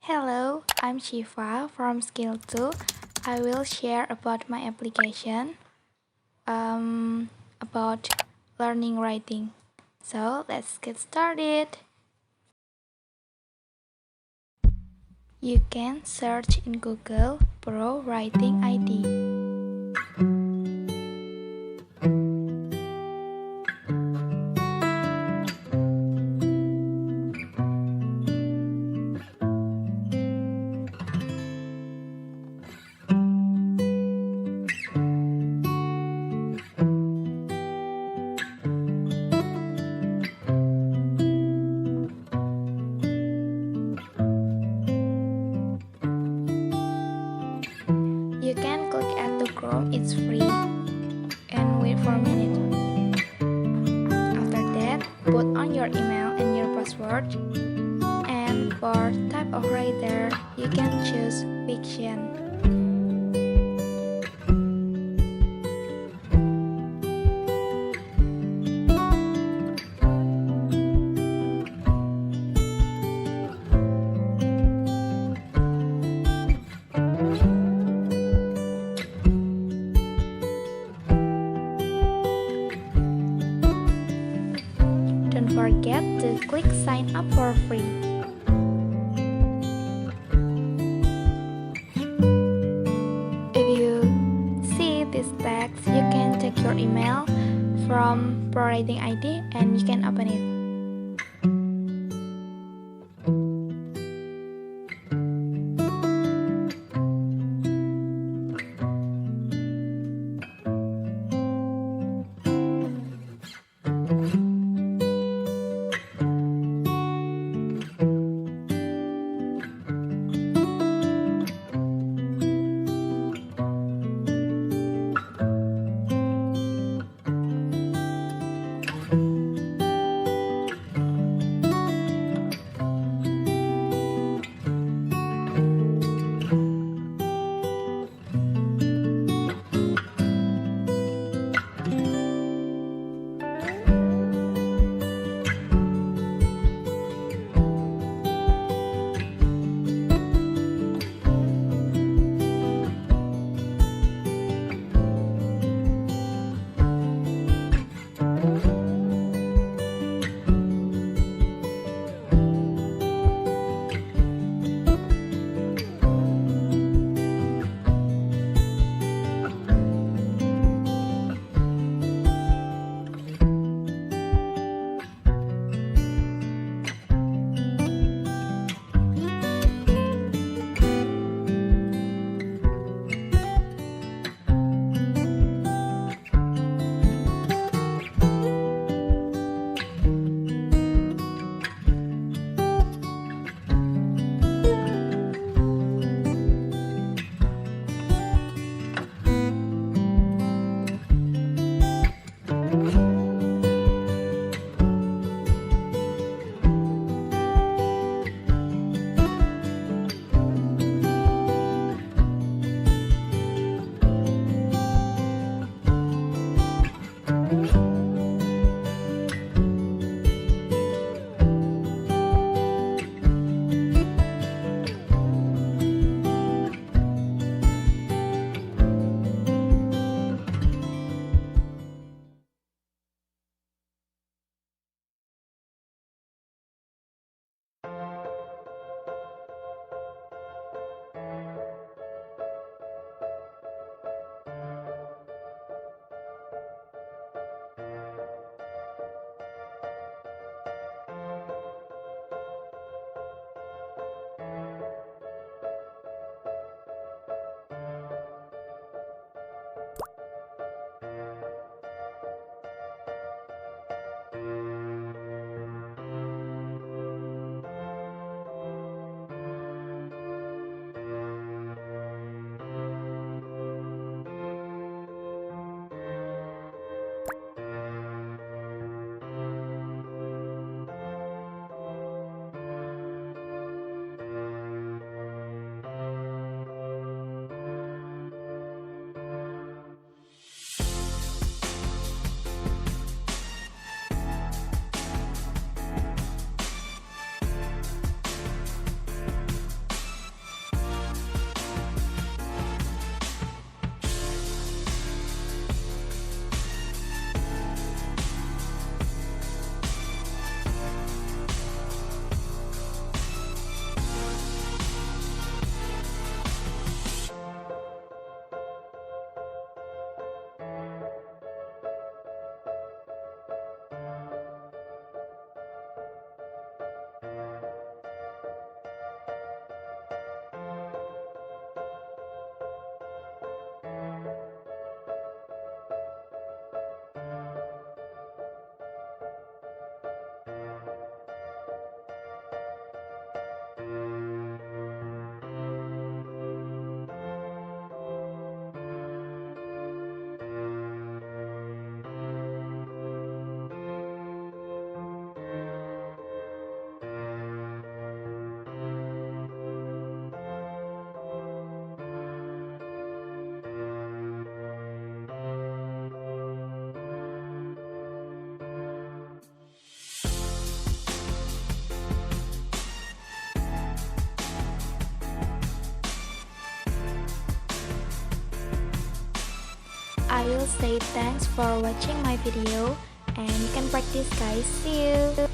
Hello, I'm Syifa from Skill 2. I will share about my application about learning writing. So let's get started. You can search in Google Pro Writing ID. You can click add to Chrome, it's free, and wait for a minute. After that, put on your email and your password. And for type of writer, you can choose fiction. Don't forget to click sign up for free. If you see this text, you can check your email from Pro Writing ID and you can open it. I will say thanks for watching my video and you can practice guys. See you!